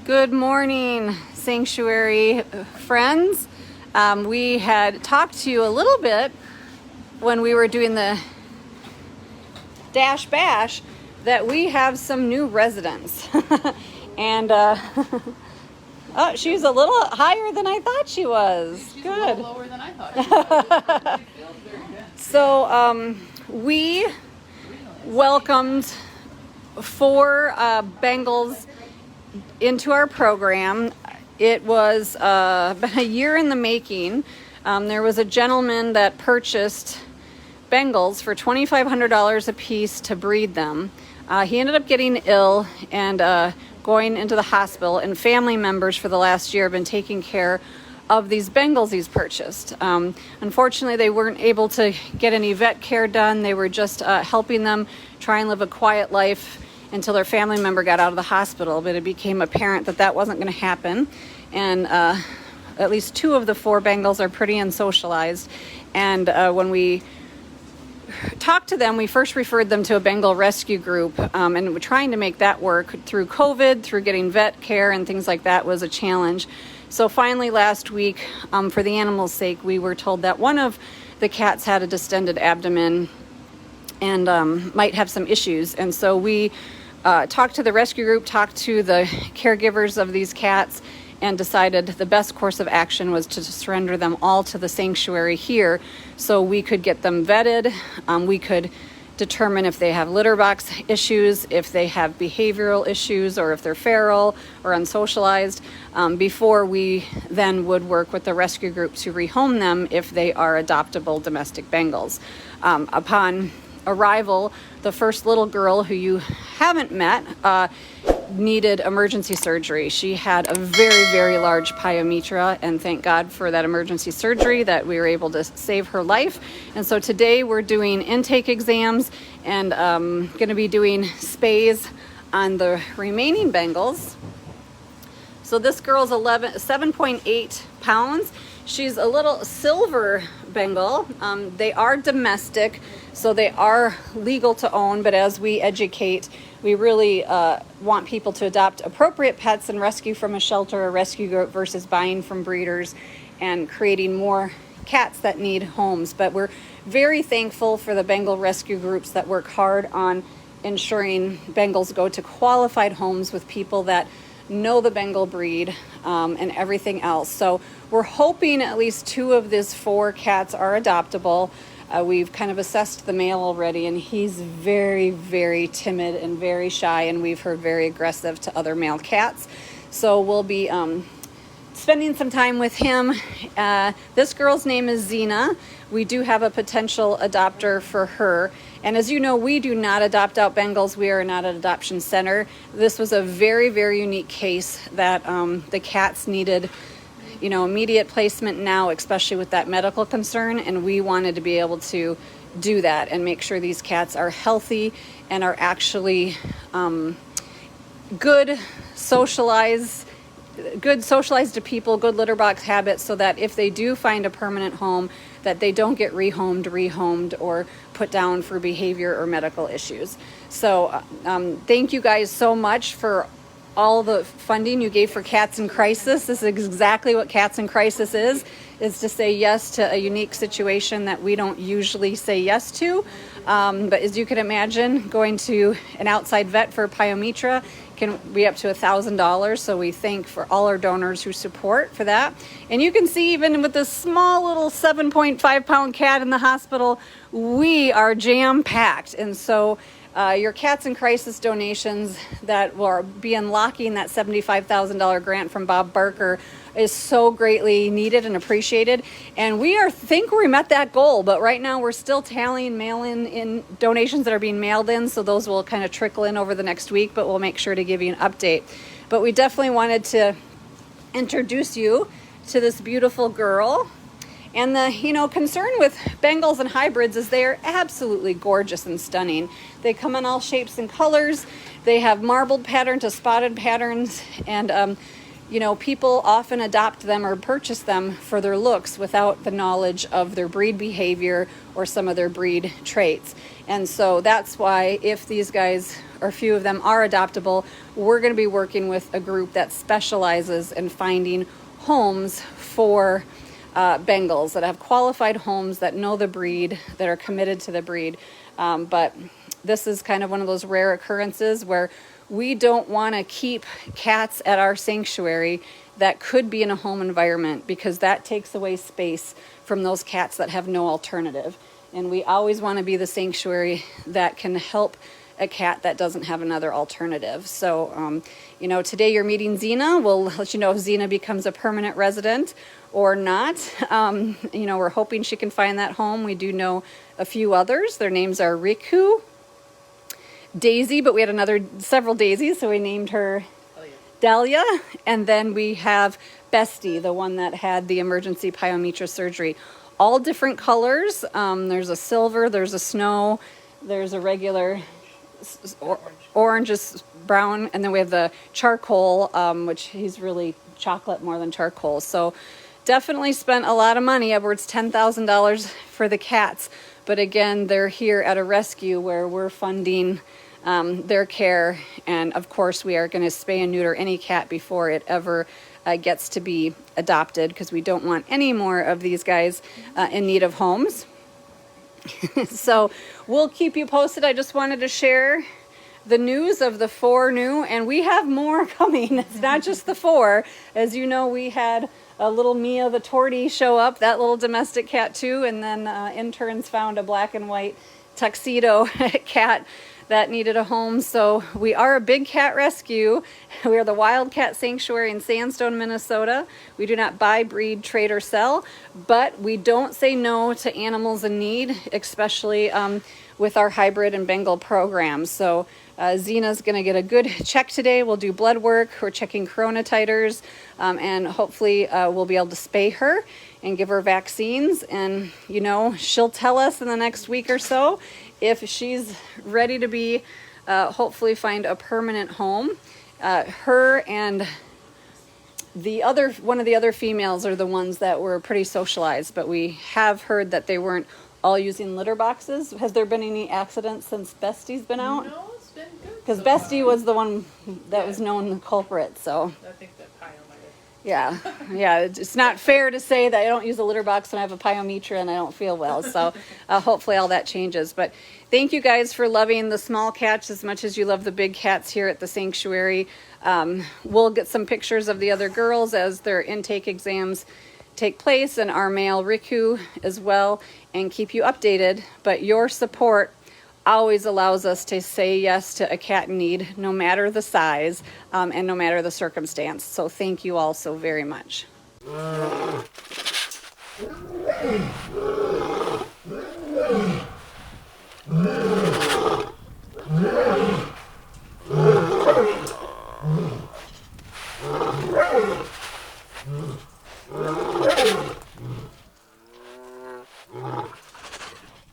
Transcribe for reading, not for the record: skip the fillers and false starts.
Good morning, Sanctuary friends. We had talked to you a little bit when we were doing the Dash Bash that we have some new residents. And oh, she's a little higher than I thought she was. She's good. A little lower than I thought she was. She feels very good. So we welcomed 4 Bengals into our program. It was been a year in the making. There was a gentleman that purchased Bengals for $2,500 a piece to breed them. He ended up getting ill and going into the hospital, and family members for the last year have been taking care of these Bengals he's purchased. Unfortunately, they weren't able to get any vet care done. They were just helping them try and live a quiet life until their family member got out of the hospital, but it became apparent that that wasn't going to happen. And at least 2 of the 4 Bengals are pretty unsocialized. And when we talked to them, we first referred them to a Bengal rescue group, and we're trying to make that work through COVID, through getting vet care and things like that was a challenge. So finally last week, for the animals' sake, we were told that one of the cats had a distended abdomen and might have some issues. And so we talked to the rescue group, talked to the caregivers of these cats, and decided the best course of action was to surrender them all to the sanctuary here so we could get them vetted. We could determine if they have litter box issues, if they have behavioral issues, or if they're feral or unsocialized, before we then would work with the rescue group to rehome them if they are adoptable domestic Bengals. Upon arrival, the first little girl, who you haven't met, needed emergency surgery. She had a very, very large pyometra, and thank God for that emergency surgery that we were able to save her life. And so today we're doing intake exams and going to be doing spays on the remaining Bengals. So this girl's 7.8 pounds. She's a little silver Bengal. They are domestic, so they are legal to own, but as we educate, we really want people to adopt appropriate pets and rescue from a shelter or rescue group versus buying from breeders and creating more cats that need homes. But we're very thankful for the Bengal rescue groups that work hard on ensuring Bengals go to qualified homes with people that know the Bengal breed and everything else. So we're hoping at least 2 of these 4 cats are adoptable. We've kind of assessed the male already, and he's very, very timid and very shy, and we've heard very aggressive to other male cats. So we'll be spending some time with him. This girl's name is Zena. We do have a potential adopter for her. And as you know, we do not adopt out Bengals. We are not an adoption center. This was a very, very unique case that the cats needed, immediate placement now, especially with that medical concern. And we wanted to be able to do that and make sure these cats are healthy and are actually good socialized to people, good litter box habits, so that if they do find a permanent home, that they don't get rehomed, or put down for behavior or medical issues. So thank you guys so much for all the funding you gave for Cats in Crisis. This is exactly what Cats in Crisis is to say yes to a unique situation that we don't usually say yes to. But as you can imagine, going to an outside vet for pyometra can be up to $1,000. So we thank for all our donors who support for that. And you can see, even with this small little 7.5 pound cat in the hospital, we are jam packed. And so your Cats in Crisis donations that will be unlocking that $75,000 grant from Bob Barker is so greatly needed and appreciated. And we think we met that goal, but right now we're still tallying mail-in donations that are being mailed in, so those will kind of trickle in over the next week, but we'll make sure to give you an update. But we definitely wanted to introduce you to this beautiful girl. And the concern with Bengals and hybrids is they are absolutely gorgeous and stunning. They come in all shapes and colors. They have marbled pattern to spotted patterns, and you know, people often adopt them or purchase them for their looks without the knowledge of their breed behavior or some of their breed traits. And so that's why if these guys, or a few of them, are adoptable, we're going to be working with a group that specializes in finding homes for Bengals, that have qualified homes, that know the breed, that are committed to the breed. But this is kind of one of those rare occurrences where we don't want to keep cats at our sanctuary that could be in a home environment, because that takes away space from those cats that have no alternative. And we always want to be the sanctuary that can help a cat that doesn't have another alternative. So, you know, today you're meeting Xena. We'll let you know if Xena becomes a permanent resident or not. You know, we're hoping she can find that home. We do know a few others. Their names are Riku, Daisy, but we had several Daisies, so we named her Dahlia. And then we have Bestie, the one that had the emergency pyometra surgery. All different colors. There's a silver, there's a snow, there's a regular orange is brown, and then we have the charcoal, which he's really chocolate more than charcoal. So definitely spent a lot of money, upwards $10,000 for the cats. But again, they're here at a rescue where we're funding their care. And of course, we are going to spay and neuter any cat before it ever gets to be adopted, because we don't want any more of these guys in need of homes. So we'll keep you posted. I just wanted to share the news of the 4 new, and we have more coming. It's not just the 4. As you know, we had a little Mia the Tortie show up, that little domestic cat too, and then interns found a black and white tuxedo cat that needed a home. So we are a big cat rescue. We are the Wildcat Sanctuary in Sandstone, Minnesota. We do not buy, breed, trade, or sell, but we don't say no to animals in need, especially with our hybrid and Bengal programs. So Xena's going to get a good check today. We'll do blood work. We're checking corona titers, and hopefully we'll be able to spay her and give her vaccines. And, you know, she'll tell us in the next week or so if she's ready to be, hopefully find a permanent home. Her and one of the other females are the ones that were pretty socialized, but we have heard that they weren't all using litter boxes. Has there been any accidents since Bestie's been out? No, it's been good. Because Bestie was the one that was known the culprit, so. I think that Pio might have. Yeah, it's not fair to say that I don't use a litter box and I have a pyometra and I don't feel well. So hopefully all that changes. But thank you guys for loving the small cats as much as you love the big cats here at the sanctuary. We'll get some pictures of the other girls as their intake exams take place, and our male Riku as well, and keep you updated. But your support always allows us to say yes to a cat in need, no matter the size and no matter the circumstance. So thank you all so very much.